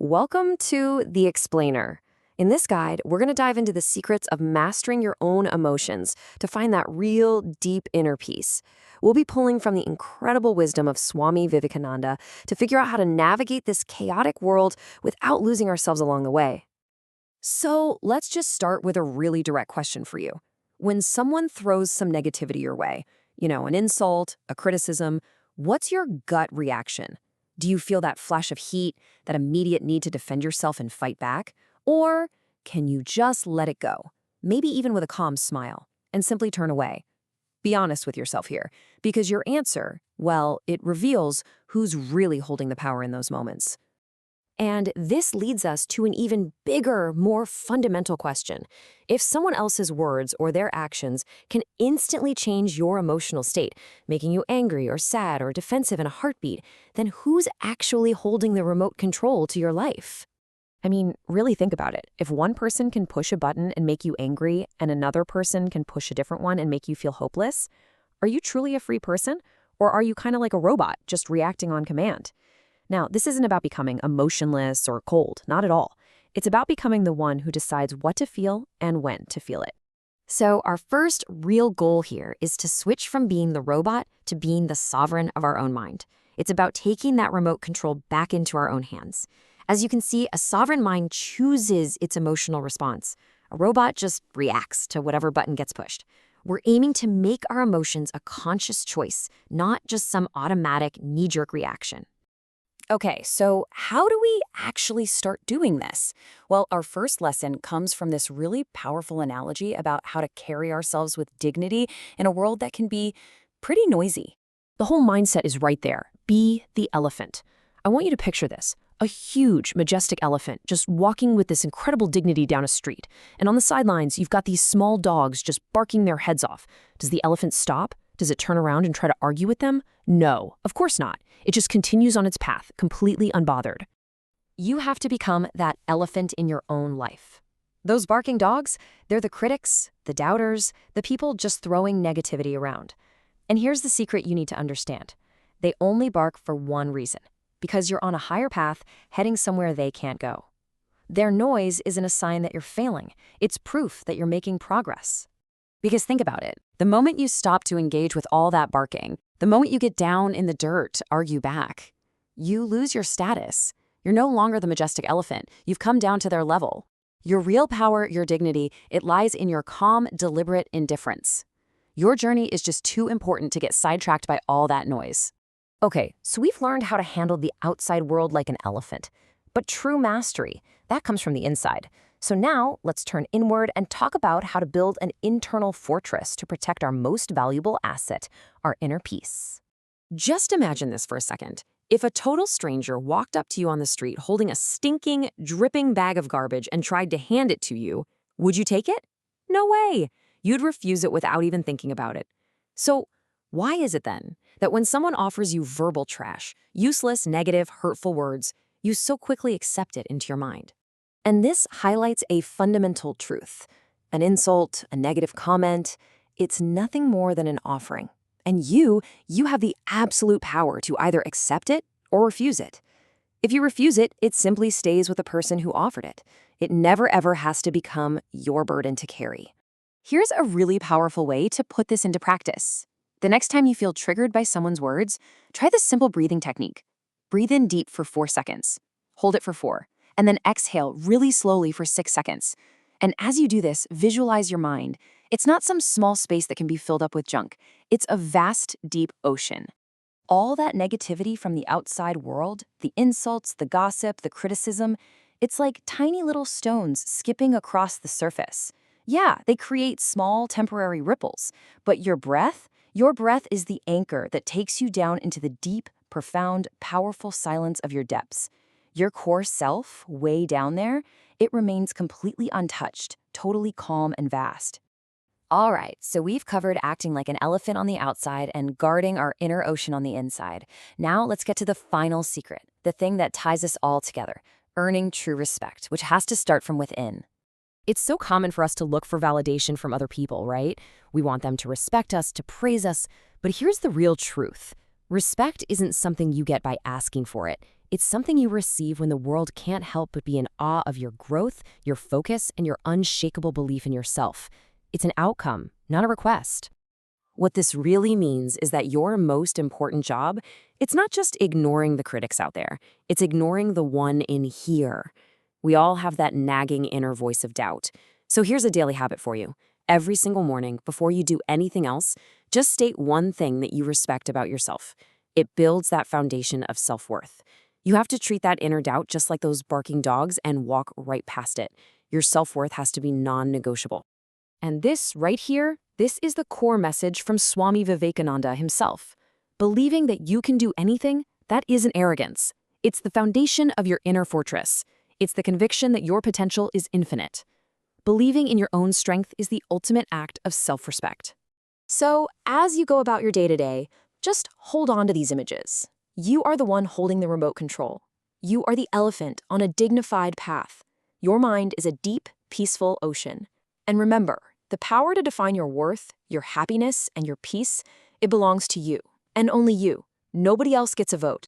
Welcome to The Explainer. In this guide, we're going to dive into the secrets of mastering your own emotions to find that real, deep inner peace. We'll be pulling from the incredible wisdom of Swami Vivekananda to figure out how to navigate this chaotic world without losing ourselves along the way. So let's just start with a really direct question for you. When someone throws some negativity your way, an insult, a criticism, what's your gut reaction? Do you feel that flash of heat, that immediate need to defend yourself and fight back? Or can you just let it go, maybe even with a calm smile, and simply turn away? Be honest with yourself here, because your answer, well, it reveals who's really holding the power in those moments. And this leads us to an even bigger, more fundamental question. If someone else's words or their actions can instantly change your emotional state, making you angry or sad or defensive in a heartbeat, then who's actually holding the remote control to your life? I mean, really think about it. If one person can push a button and make you angry, and another person can push a different one and make you feel hopeless, are you truly a free person? Or are you kind of like a robot, just reacting on command? Now, this isn't about becoming emotionless or cold, not at all. It's about becoming the one who decides what to feel and when to feel it. So our first real goal here is to switch from being the robot to being the sovereign of our own mind. It's about taking that remote control back into our own hands. As you can see, a sovereign mind chooses its emotional response. A robot just reacts to whatever button gets pushed. We're aiming to make our emotions a conscious choice, not just some automatic knee-jerk reaction. Okay, so how do we actually start doing this? Well, our first lesson comes from this really powerful analogy about how to carry ourselves with dignity in a world that can be pretty noisy. The whole mindset is right there. Be the elephant. I want you to picture this. A huge, majestic elephant just walking with this incredible dignity down a street. And on the sidelines, you've got these small dogs just barking their heads off. Does the elephant stop? Does it turn around and try to argue with them? No, of course not. It just continues on its path, completely unbothered. You have to become that elephant in your own life. Those barking dogs, they're the critics, the doubters, the people just throwing negativity around. And here's the secret you need to understand. They only bark for one reason, because you're on a higher path heading somewhere they can't go. Their noise isn't a sign that you're failing. It's proof that you're making progress. Because think about it. The moment you stop to engage with all that barking, the moment you get down in the dirt to argue back, you lose your status. You're no longer the majestic elephant. You've come down to their level. Your real power, your dignity, it lies in your calm, deliberate indifference. Your journey is just too important to get sidetracked by all that noise. Okay, so we've learned how to handle the outside world like an elephant. But true mastery, that comes from the inside. So now, let's turn inward and talk about how to build an internal fortress to protect our most valuable asset, our inner peace. Just imagine this for a second. If a total stranger walked up to you on the street holding a stinking, dripping bag of garbage and tried to hand it to you, would you take it? No way! You'd refuse it without even thinking about it. So, why is it then that when someone offers you verbal trash, useless, negative, hurtful words, you so quickly accept it into your mind? And this highlights a fundamental truth. An insult, a negative comment, it's nothing more than an offering. And you have the absolute power to either accept it or refuse it. If you refuse it, it simply stays with the person who offered it. It never ever has to become your burden to carry. Here's a really powerful way to put this into practice. The next time you feel triggered by someone's words, try this simple breathing technique. Breathe in deep for 4 seconds. Hold it for 4. And then exhale really slowly for 6 seconds. And as you do this, visualize your mind. It's not some small space that can be filled up with junk. It's a vast, deep ocean. All that negativity from the outside world, the insults, the gossip, the criticism, it's like tiny little stones skipping across the surface. Yeah, they create small, temporary ripples. But your breath is the anchor that takes you down into the deep, profound, powerful silence of your depths. Your core self, way down there, it remains completely untouched, totally calm and vast. All right, so we've covered acting like an elephant on the outside and guarding our inner ocean on the inside. Now let's get to the final secret, the thing that ties us all together, earning true respect, which has to start from within. It's so common for us to look for validation from other people, right? We want them to respect us, to praise us, but here's the real truth. Respect isn't something you get by asking for it. It's something you receive when the world can't help but be in awe of your growth, your focus, and your unshakable belief in yourself. It's an outcome, not a request. What this really means is that your most important job, it's not just ignoring the critics out there, it's ignoring the one in here. We all have that nagging inner voice of doubt. So here's a daily habit for you. Every single morning, before you do anything else, just state one thing that you respect about yourself. It builds that foundation of self-worth. You have to treat that inner doubt just like those barking dogs and walk right past it. Your self-worth has to be non-negotiable. And this right here, this is the core message from Swami Vivekananda himself. Believing that you can do anything, that isn't arrogance. It's the foundation of your inner fortress. It's the conviction that your potential is infinite. Believing in your own strength is the ultimate act of self-respect. So, as you go about your day-to-day, just hold on to these images. You are the one holding the remote control. You are the elephant on a dignified path. Your mind is a deep, peaceful ocean. And remember, the power to define your worth, your happiness, and your peace, it belongs to you, and only you. Nobody else gets a vote.